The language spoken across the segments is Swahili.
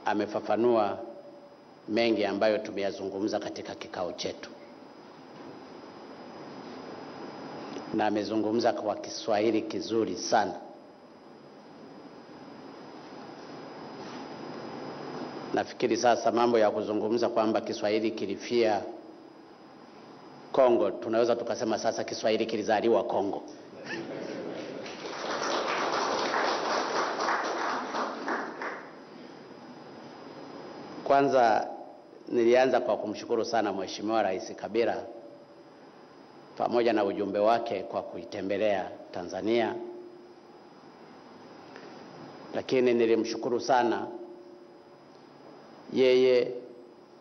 amefafanua mengi ambayo tumeyazungumza katika kikao chetu, na amezungumza kwa Kiswahili kizuri sana. Nafikiri sasa mambo ya kuzungumza kwamba Kiswahili kilifia Kongo, tunaweza tukasema sasa Kiswahili kilizaliwa Kongo. Kwanza nilianza kwa kumshukuru sana Mheshimiwa Rais Kabila pamoja na ujumbe wake kwa kuitembelea Tanzania. Lakini nilimshukuru sana yeye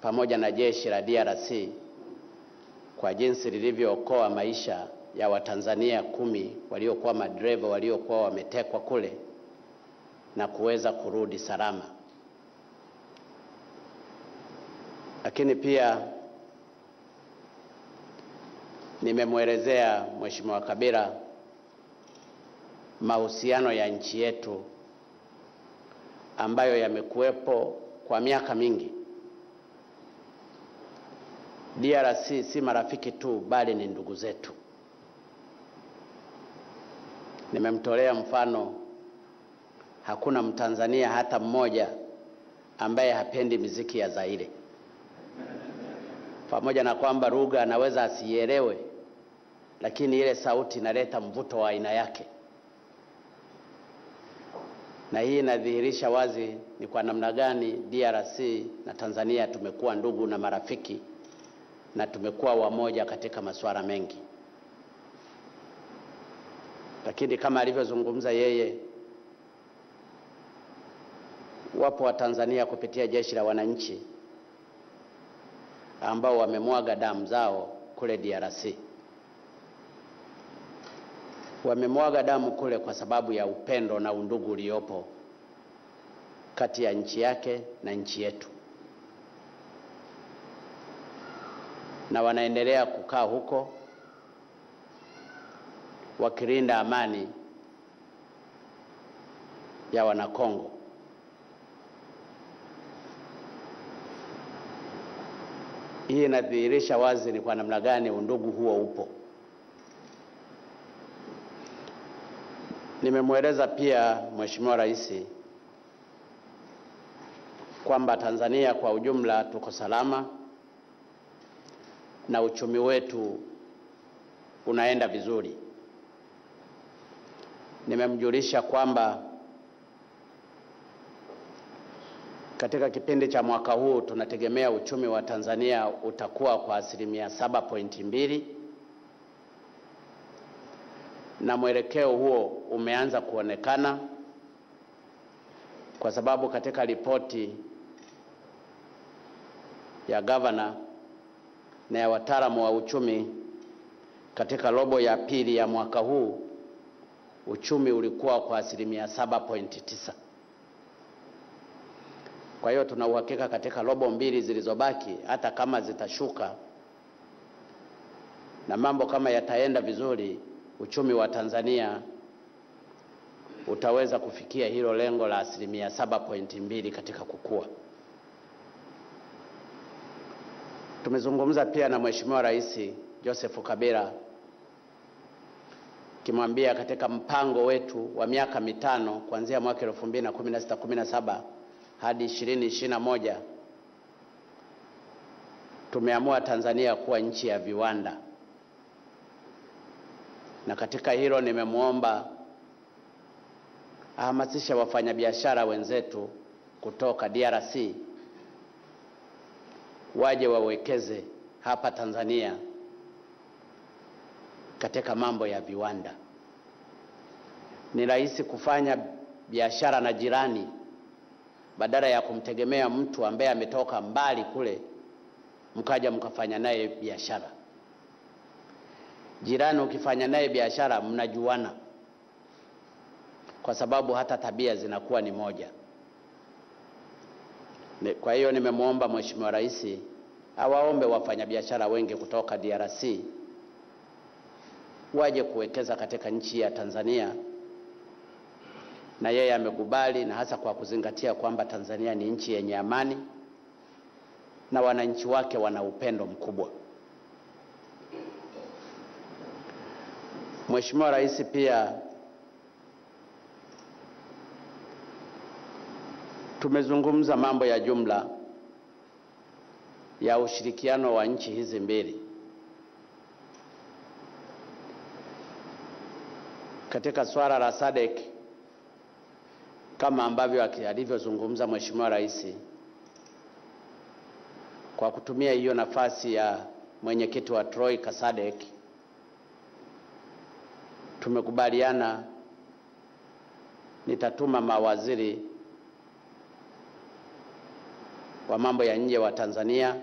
pamoja na jeshi la DRC kwa jinsi lilivyookoa maisha ya Watanzania 10 waliokuwa madereva waliokuwa wametekwa kule na kuweza kurudi salama. Lakini pia nimemwelezea Mheshimiwa Kabila mahusiano ya nchi yetu ambayo yamekuwepo kwa miaka mingi. DRC si marafiki tu, bali ni ndugu zetu. Nimemtolea mfano, hakuna Mtanzania hata mmoja ambaye hapendi muziki ya Zaire. Pamoja na kwamba lugha anaweza asielewe, lakini ile sauti inaleta mvuto wa aina yake. Na hii inadhihirisha wazi ni kwa namna gani DRC na Tanzania tumekuwa ndugu na marafiki, na tumekuwa wamoja katika masuala mengi. Lakini kama alivyozungumza yeye, wapo wa Tanzania kupitia jeshi la wananchi ambao wamemwaga damu zao kule DRC. Wamemwaga damu kule kwa sababu ya upendo na undugu uliopo kati ya nchi yake na nchi yetu, na wanaendelea kukaa huko wakilinda amani ya Wanakongo. Hii inadhihirisha wazi ni kwa namna gani undugu huo upo. Nimemweleza pia Mheshimiwa Rais kwamba Tanzania kwa ujumla tuko salama na uchumi wetu unaenda vizuri. Nimemjulisha kwamba katika kipindi cha mwaka huu tunategemea uchumi wa Tanzania utakuwa kwa 7.2%, na mwelekeo huo umeanza kuonekana kwa sababu katika ripoti ya gavana na ya wataalamu wa uchumi katika robo ya pili ya mwaka huu uchumi ulikuwa kwa 7.9%. Kwa hiyo tuna uhakika katika robo mbili zilizobaki, hata kama zitashuka na mambo kama yataenda vizuri, uchumi wa Tanzania utaweza kufikia hilo lengo la 7.2% katika kukua. Tumezungumza pia na Mheshimiwa Rais Joseph Kabila kimwambia katika mpango wetu wa miaka 5 kuanzia mwaka 2016-17 hadi 2021 tumeamua Tanzania kuwa nchi ya viwanda. Na katika hilo nimemuomba ahamasisha wafanyabiashara wenzetu kutoka DRC waje wawekeze hapa Tanzania katika mambo ya viwanda. Ni rahisi kufanya biashara na jirani badala ya kumtegemea mtu ambaye ametoka mbali kule mkaja mkafanya naye biashara. Jirani ukifanya naye biashara mnajuana, kwa sababu hata tabia zinakuwa ni moja. Kwa hiyo nimemuomba Mheshimiwa Rais awaombe wafanyabiashara wengi kutoka DRC waje kuwekeza katika nchi ya Tanzania na yeye amekubali, na hasa kwa kuzingatia kwamba Tanzania ni nchi yenye amani na wananchi wake wana upendo mkubwa. Mheshimiwa Rais pia tumezungumza mambo ya jumla ya ushirikiano wa nchi hizi mbili. Katika swala la SADC, kama ambavyo alivyozungumza Mheshimiwa Rais, kwa kutumia hiyo nafasi ya mwenyekiti wa Troika SADC, tumekubaliana nitatuma mawaziri wa mambo ya nje wa Tanzania,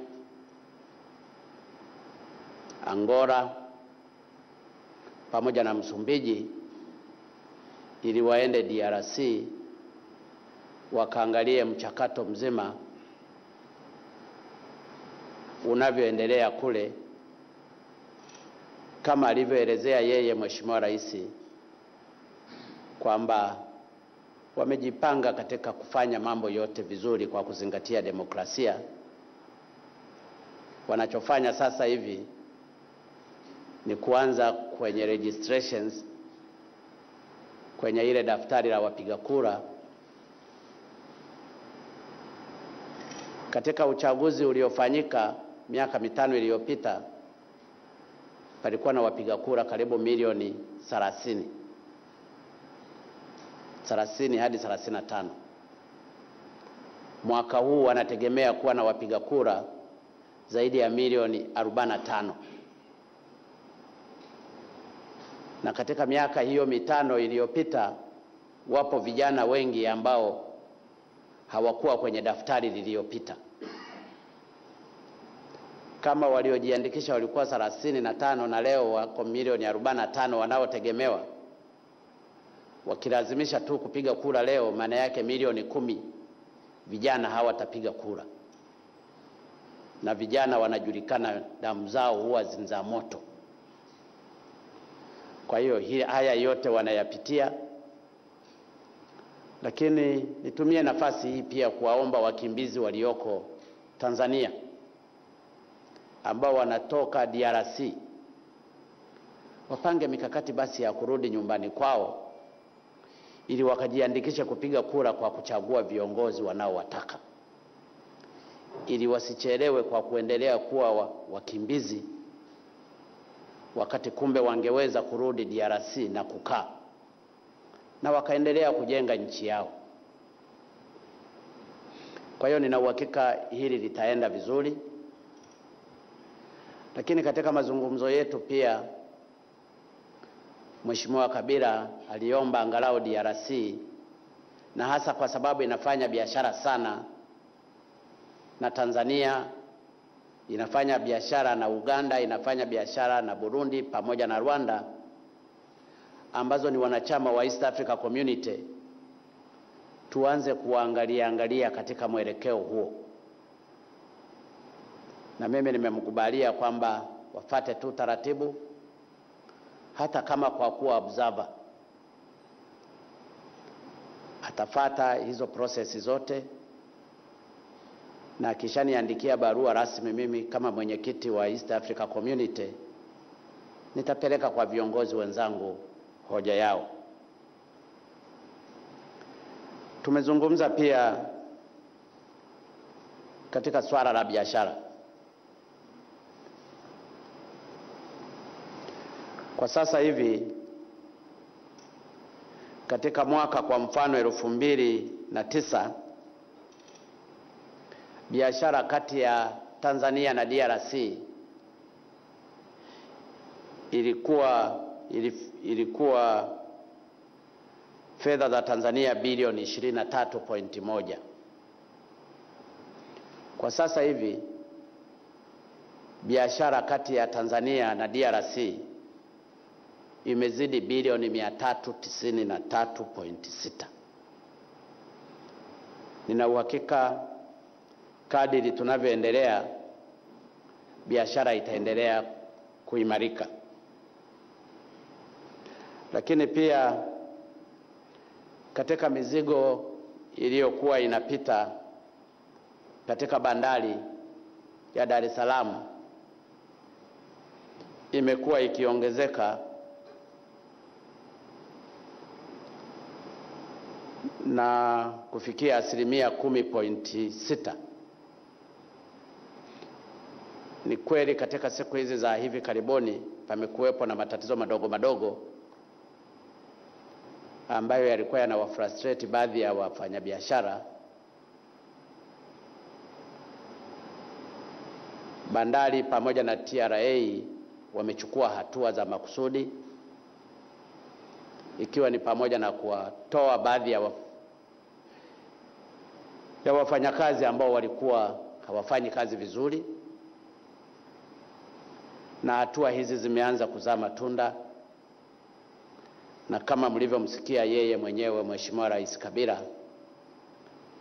Angola pamoja na Msumbiji ili waende DRC wakaangalie mchakato mzima unavyoendelea kule, kama alivyoelezea yeye Mheshimiwa Rais kwamba wamejipanga katika kufanya mambo yote vizuri kwa kuzingatia demokrasia. Wanachofanya sasa hivi ni kuanza kwenye registrations kwenye ile daftari la wapiga kura. Katika uchaguzi uliofanyika miaka 5 iliyopita, palikuwa na wapiga kura karibu milioni 30 hadi 35. Mwaka huu wanategemea kuwa na wapiga kura zaidi ya milioni 45. Na katika miaka hiyo 5 iliyopita, wapo vijana wengi ambao hawakuwa kwenye daftari lililopita. Kama waliojiandikisha walikuwa 35 na leo wako milioni 45 wanaotegemewa, wakilazimisha tu kupiga kura leo, maana yake milioni 10 vijana hawatapiga kura. Na vijana wanajulikana, damu zao huwa zinza moto. Kwa hiyo haya yote wanayapitia. Lakini nitumie nafasi hii pia kuwaomba wakimbizi walioko Tanzania ambao wanatoka DRC wapange mikakati basi ya kurudi nyumbani kwao ili wakajiandikishe kupiga kura kwa kuchagua viongozi wanaowataka, ili wasichelewe kwa kuendelea kuwa wakimbizi wakati kumbe wangeweza kurudi DRC na kukaa na wakaendelea kujenga nchi yao. Kwa hiyo nina uhakika hili litaenda vizuri. Lakini katika mazungumzo yetu pia Mheshimiwa Kabila aliomba angalau DRC, na hasa kwa sababu inafanya biashara sana na Tanzania, inafanya biashara na Uganda, inafanya biashara na Burundi pamoja na Rwanda ambazo ni wanachama wa East Africa Community, tuanze kuangalia katika mwelekeo huo. Na mimi nimemkubalia kwamba wafate tu taratibu, hata kama kwa kuwa observer atafata hizo processes zote, na kisha niandikia barua rasmi mimi kama mwenyekiti wa East Africa Community, nitapeleka kwa viongozi wenzangu hoja yao. Tumezungumza pia katika swala la biashara. Kwa sasa hivi katika mwaka kwa mfano 2009, biashara kati ya Tanzania na DRC ilikuwa fedha za Tanzania bilioni 23.1. Kwa sasa hivi biashara kati ya Tanzania na DRC imezidi bilioni 393.6. Nina uhakika kadiri tunavyoendelea biashara itaendelea kuimarika. Lakini pia katika mizigo iliyokuwa inapita katika bandari ya Dar es Salaam imekuwa ikiongezeka na kufikia 10.6%. Ni kweli katika siku hizi za hivi karibuni pamekuwepo na matatizo madogo madogo ambayo yalikuwa yanawafrustrate baadhi ya wafanyabiashara. Bandari pamoja na TRA wamechukua hatua za makusudi, ikiwa ni pamoja na kuwatoa baadhi ya wafanyakazi ambao walikuwa hawafanyi kazi vizuri, na hatua hizi zimeanza kuzaa matunda. Na kama mlivyomsikia yeye mwenyewe Mheshimiwa Rais Kabila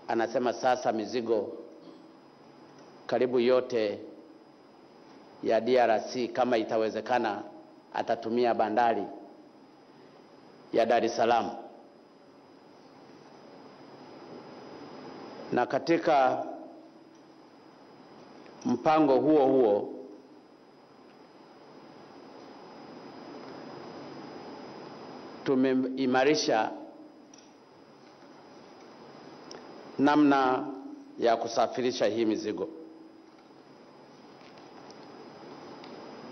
anasema sasa mizigo karibu yote ya DRC kama itawezekana atatumia bandari ya Dar es Salaam. Na katika mpango huo huo tumeimarisha namna ya kusafirisha hii mizigo.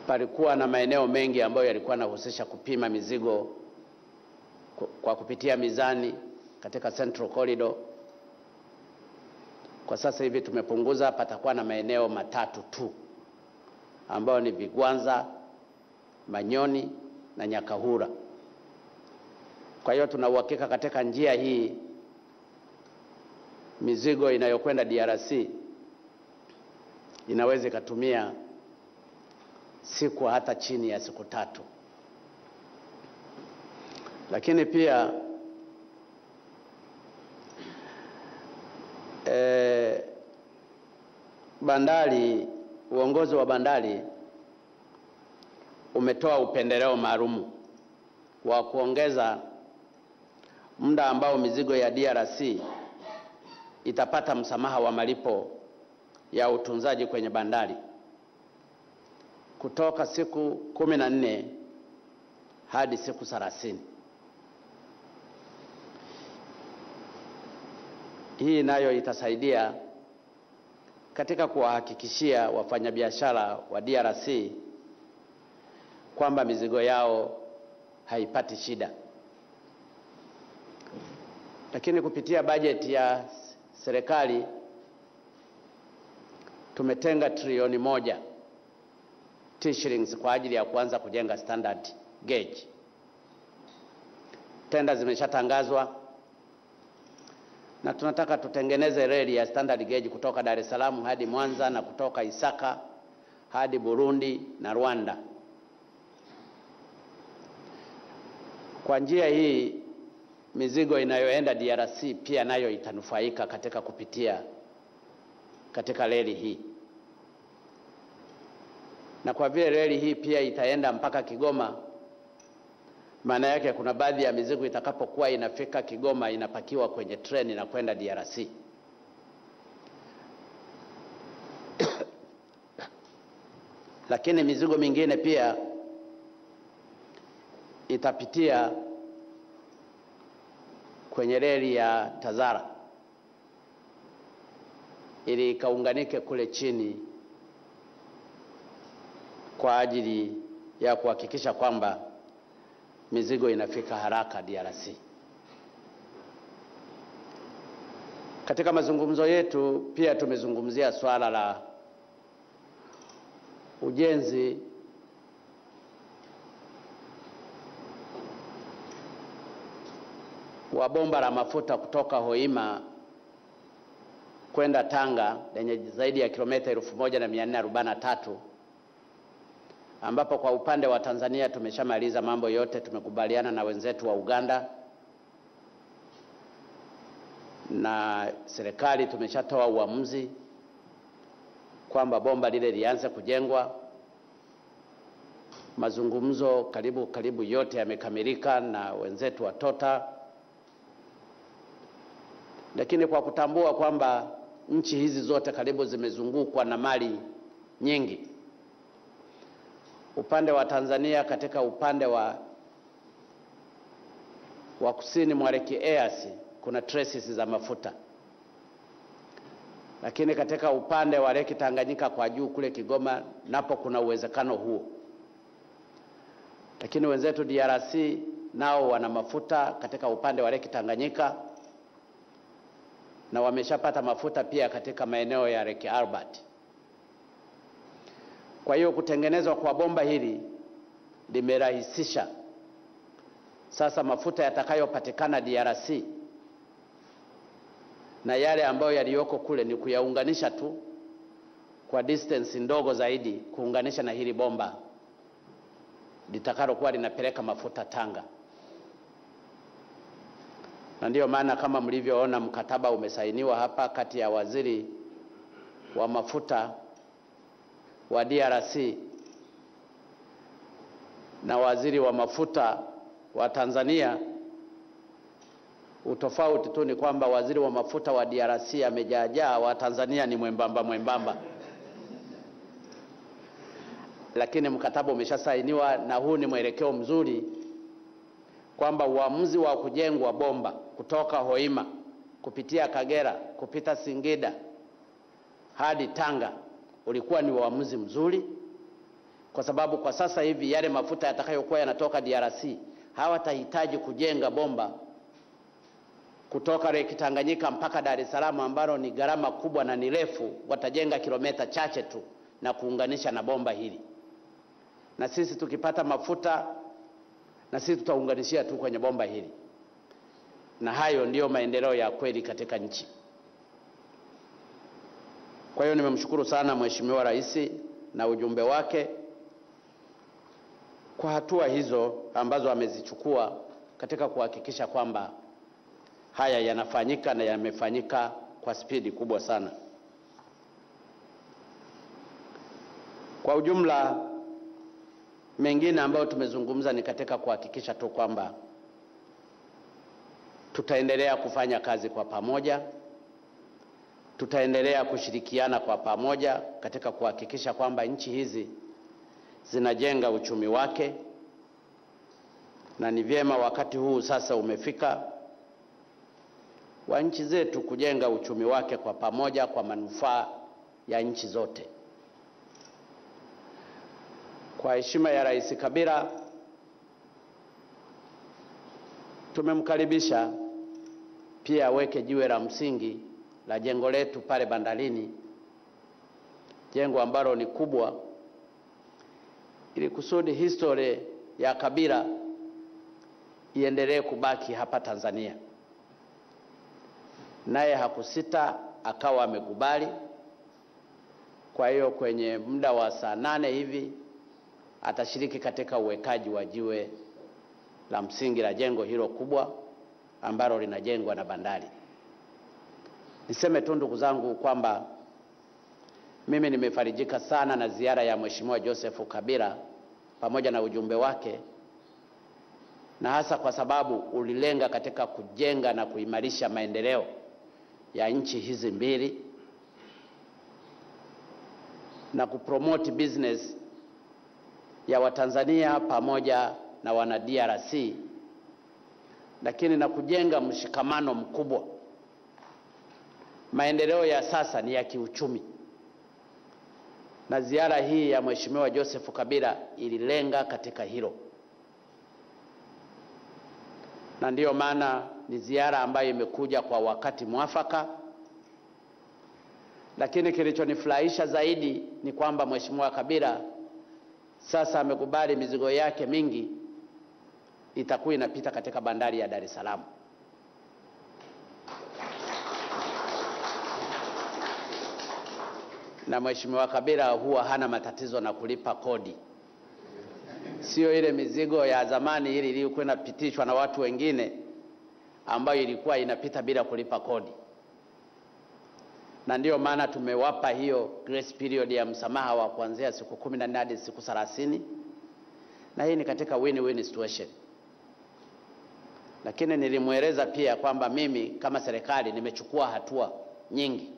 Palikuwa na maeneo mengi ambayo yalikuwa yanahusisha kupima mizigo kwa kupitia mizani katika Central Corridor. Kwa sasa hivi tumepunguza, patakuwa na maeneo matatu tu ambayo ni Vigwanza, Manyoni na Nyakahura. Kwa hiyo tuna uhakika katika njia hii mizigo inayokwenda DRC inaweza ikatumia siku hata chini ya siku 3. Lakini pia bandari, uongozi wa bandari umetoa upendeleo maalum wa kuongeza muda ambao mizigo ya DRC itapata msamaha wa malipo ya utunzaji kwenye bandari kutoka siku 14 hadi siku 30. Hii nayo itasaidia katika kuwahakikishia wafanyabiashara wa DRC kwamba mizigo yao haipati shida. Lakini kupitia bajeti ya serikali tumetenga trilioni 1 shillings kwa ajili ya kuanza kujenga standard gauge. Tenda zimeshatangazwa na tunataka tutengeneze reli ya standard gauge kutoka Dar es Salaam hadi Mwanza na kutoka Isaka hadi Burundi na Rwanda. Kwa njia hii mizigo inayoenda DRC pia nayo itanufaika katika kupitia katika reli hii. Na kwa vile reli hii pia itaenda mpaka Kigoma, maana yake kuna baadhi ya mizigo itakapokuwa inafika Kigoma inapakiwa kwenye treni na kwenda DRC. Lakini mizigo mingine pia itapitia kwenye reli ya Tazara ili ikaunganike kule chini kwa ajili ya kuhakikisha kwamba mizigo inafika haraka DRC. Katika mazungumzo yetu pia tumezungumzia swala la ujenzi wa bomba la mafuta kutoka Hoima kwenda Tanga lenye zaidi ya kilomita 1443, ambapo kwa upande wa Tanzania tumeshamaliza mambo yote. Tumekubaliana na wenzetu wa Uganda na serikali tumeshatoa uamuzi kwamba bomba lile lianze kujengwa. Mazungumzo karibu yote yamekamilika na wenzetu wa Tota, Lakini kwa kutambua kwamba nchi hizi zote karibu zimezungukwa na mali nyingi, upande wa Tanzania katika upande wa kusini mwa Lake Eyasi kuna traces za mafuta, lakini katika upande wa Lake Tanganyika kwa juu kule Kigoma napo kuna uwezekano huo. Lakini wenzetu DRC nao wana mafuta katika upande wa Lake Tanganyika na wameshapata mafuta pia katika maeneo ya Lake Albert. Kwa hiyo kutengenezwa kwa bomba hili limerahisisha sasa mafuta yatakayopatikana DRC na yale ambayo yaliyoko kule ni kuyaunganisha tu kwa distance ndogo zaidi, kuunganisha na hili bomba litakalokuwa linapeleka mafuta Tanga. Na ndio maana kama mlivyoona mkataba umesainiwa hapa kati ya waziri wa mafuta wa DRC na waziri wa mafuta wa Tanzania. Utofauti tu ni kwamba waziri wa mafuta wa DRC amejaajaa, wa Tanzania ni mwembamba. Lakini mkataba umeshasainiwa na huu ni mwelekeo mzuri kwamba uamuzi wa kujengwa bomba kutoka Hoima kupitia Kagera kupita Singida hadi Tanga ulikuwa ni uamuzi mzuri, kwa sababu kwa sasa hivi yale mafuta yatakayokuwa yanatoka DRC hawatahitaji kujenga bomba kutoka Lake Tanganyika mpaka Dar es Salaam ambalo ni gharama kubwa na ni refu. Watajenga kilomita chache tu na kuunganisha na bomba hili, na sisi tukipata mafuta na sisi tutaunganishia tu kwenye bomba hili, na hayo ndiyo maendeleo ya kweli katika nchi. Kwa hiyo nimemshukuru sana Mheshimiwa Rais na ujumbe wake kwa hatua hizo ambazo amezichukua katika kuhakikisha kwamba haya yanafanyika na yamefanyika kwa spidi kubwa sana. Kwa ujumla, mengine ambayo tumezungumza ni katika kuhakikisha tu kwamba tutaendelea kufanya kazi kwa pamoja, tutaendelea kushirikiana kwa pamoja katika kuhakikisha kwamba nchi hizi zinajenga uchumi wake, na ni vyema wakati huu sasa umefika wa nchi zetu kujenga uchumi wake kwa pamoja kwa manufaa ya nchi zote. Kwa heshima ya Rais Kabila, tumemkaribisha pia aweke jiwe la msingi la jengo letu pale bandarini, jengo ambalo ni kubwa, ili kusudi historia ya Kabila iendelee kubaki hapa Tanzania. Naye hakusita, akawa amekubali. Kwa hiyo kwenye muda wa saa 8 hivi atashiriki katika uwekaji wa jiwe la msingi la jengo hilo kubwa ambalo linajengwa na bandari. Niseme tu ndugu zangu kwamba mimi nimefarijika sana na ziara ya Mheshimiwa Joseph Kabila pamoja na ujumbe wake, na hasa kwa sababu ulilenga katika kujenga na kuimarisha maendeleo ya nchi hizi mbili na kupromote business ya Watanzania pamoja na wana DRC, lakini na kujenga mshikamano mkubwa. Maendeleo ya sasa ni ya kiuchumi, na ziara hii ya Mheshimiwa Joseph Kabila ililenga katika hilo, na ndiyo maana ni ziara ambayo imekuja kwa wakati mwafaka. Lakini kilichonifurahisha zaidi ni kwamba Mheshimiwa Kabila sasa amekubali mizigo yake mingi itakuwa inapita katika bandari ya Dar es Salaam. Na Mheshimiwa Kabila huwa hana matatizo na kulipa kodi. Sio ile mizigo ya zamani ile iliyokuwa inapitishwa na watu wengine ambayo ilikuwa inapita bila kulipa kodi. Na ndio maana tumewapa hiyo grace period ya msamaha wa kuanzia siku 14 hadi siku 30. Na hii ni katika win-win situation. Lakini nilimweleza pia kwamba mimi kama serikali nimechukua hatua nyingi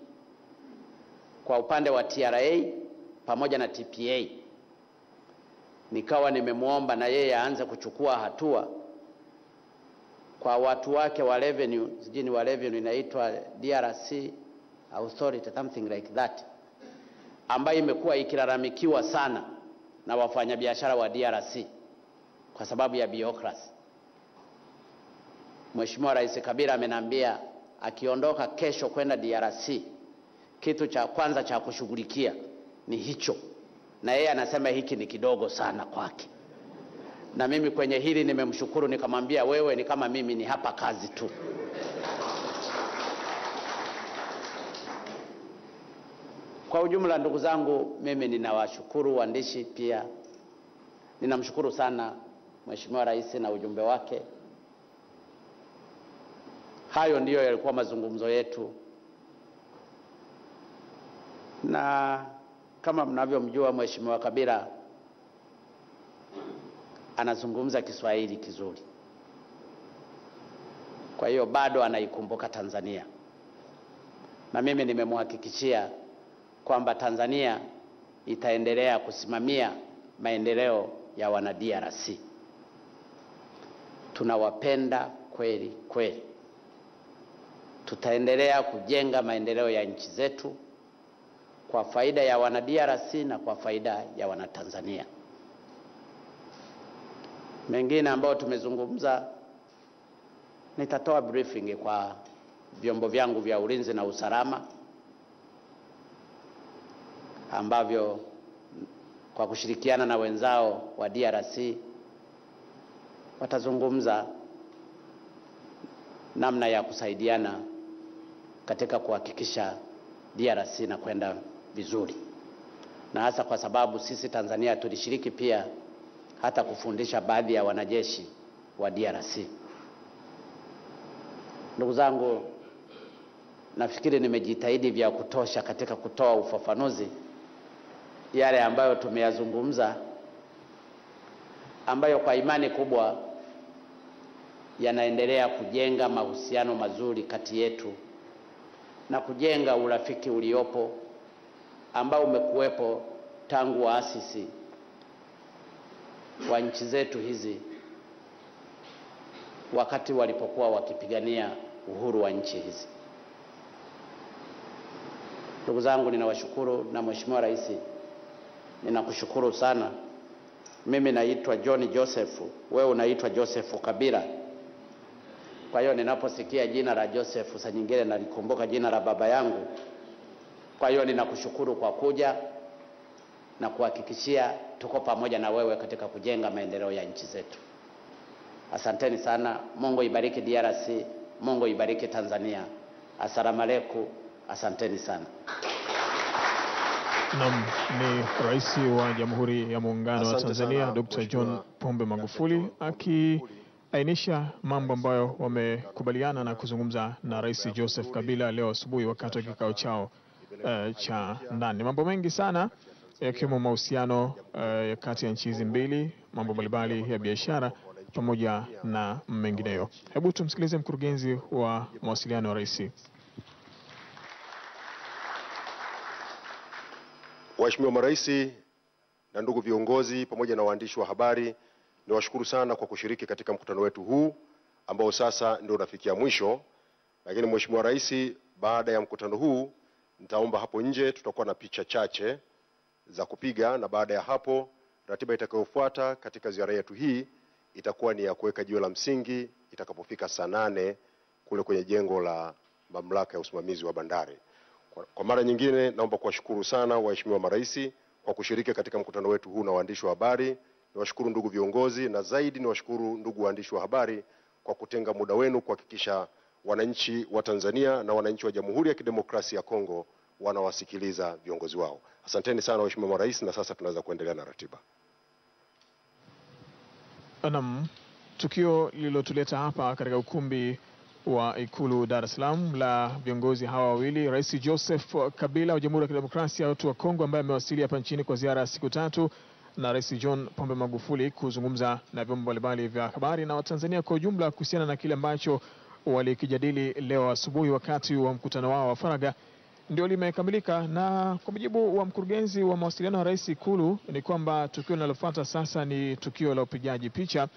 kwa upande wa TRA pamoja na TPA. Nikawa nimemuomba na yeye aanze kuchukua hatua kwa watu wake wa revenue, sijini wa revenue inaitwa DRC Authority, something like that, ambayo imekuwa ikilalamikiwa sana na wafanyabiashara wa DRC kwa sababu ya bureaucracy. Mheshimiwa Rais Kabila ameniambia akiondoka kesho kwenda DRC, kitu cha kwanza cha kushughulikia ni hicho, na yeye anasema hiki ni kidogo sana kwake. Na mimi kwenye hili nimemshukuru, nikamwambia wewe ni kama mimi, ni hapa kazi tu. Kwa ujumla, ndugu zangu, mimi ninawashukuru waandishi pia. Ninamshukuru sana Mheshimiwa Rais na ujumbe wake. Hayo ndiyo yalikuwa mazungumzo yetu, na kama mnavyomjua Mheshimiwa Kabila anazungumza Kiswahili kizuri. Kwa hiyo bado anaikumbuka Tanzania, na mimi nimemhakikishia kwamba Tanzania itaendelea kusimamia maendeleo ya wana DRC. Tunawapenda kweli kweli. Tutaendelea kujenga maendeleo ya nchi zetu kwa faida ya wana DRC na kwa faida ya wana Tanzania. Mengine ambayo tumezungumza, nitatoa briefing kwa vyombo vyangu vya ulinzi na usalama ambavyo kwa kushirikiana na wenzao wa DRC watazungumza namna ya kusaidiana katika kuhakikisha DRC na kwenda vizuri, na hasa kwa sababu sisi Tanzania tulishiriki pia hata kufundisha baadhi ya wanajeshi wa DRC. Ndugu zangu, nafikiri nimejitahidi vya kutosha katika kutoa ufafanuzi yale ambayo tumeyazungumza, ambayo kwa imani kubwa yanaendelea kujenga mahusiano mazuri kati yetu na kujenga urafiki uliopo ambao umekuwepo tangu waasisi wa nchi zetu hizi wakati walipokuwa wakipigania uhuru wa nchi hizi. Ndugu zangu, ninawashukuru, na Mheshimiwa Rais ninakushukuru sana. Mimi naitwa John Joseph, wewe unaitwa Joseph Kabila. Kwa hiyo ninaposikia jina la Joseph saa nyingine nalikumbuka jina la baba yangu. Kwa hiyo ninakushukuru kwa kuja na kuhakikishia tuko pamoja na wewe katika kujenga maendeleo ya nchi zetu. Asanteni sana. Mungu ibariki DRC, Mungu ibariki Tanzania. Asalamu alaykum. Asanteni sana. Naam, ni Rais wa Jamhuri ya Muungano wa Tanzania Dr. John Pombe Magufuli akiainisha mambo ambayo wamekubaliana na kuzungumza na Rais Joseph Kabila leo asubuhi wakati wa kikao chao cha ndani. Mambo mengi sana yakiwemo mahusiano kati ya nchi hizi mbili, mambo mbalimbali ya biashara pamoja na mengineyo. Hebu tumsikilize mkurugenzi wa mawasiliano wa Rais. Waheshimiwa marais na ndugu viongozi pamoja na waandishi wa habari, niwashukuru sana kwa kushiriki katika mkutano wetu huu ambao sasa ndio unafikia mwisho. Lakini Mheshimiwa Rais, baada ya mkutano huu nitaomba hapo nje tutakuwa na picha chache za kupiga, na baada ya hapo ratiba itakayofuata katika ziara yetu hii itakuwa ni ya kuweka jiwe la msingi itakapofika saa 8 kule kwenye jengo la mamlaka ya usimamizi wa bandari. Kwa mara nyingine naomba kuwashukuru sana waheshimiwa marais kwa kushiriki katika mkutano wetu huu na waandishi wa habari. Niwashukuru ndugu viongozi, na zaidi niwashukuru ndugu waandishi wa habari kwa kutenga muda wenu kuhakikisha wananchi wa Tanzania na wananchi wa Jamhuri ya Kidemokrasia ya Kongo wanawasikiliza viongozi wao. Asanteni sana waheshimiwa marais, na sasa tunaweza kuendelea na ratiba. Naam, tukio lililotuleta hapa katika ukumbi wa Ikulu Dar es Salaam la viongozi hawa wawili, Rais Joseph Kabila wa Jamhuri ya Kidemokrasia ya Kongo ambaye amewasili hapa nchini kwa ziara ya siku 3, na Rais John Pombe Magufuli kuzungumza na vyombo mbalimbali vya habari na Watanzania kwa ujumla kuhusiana na kile ambacho walikijadili leo asubuhi wakati wa mkutano wao wa faragha ndio limekamilika. Na kwa mujibu wa mkurugenzi wa mawasiliano wa Rais Ikulu ni kwamba tukio linalofuata sasa ni tukio la upigaji picha.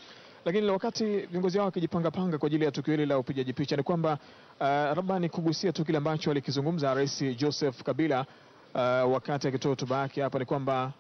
Lakini wakati viongozi hao wakijipanga kwa ajili ya tukio hili la upigaji picha ni kwamba labda ni kugusia tu kile ambacho alikizungumza Rais Joseph Kabila wakati akitoa hotuba yake hapa, ni kwamba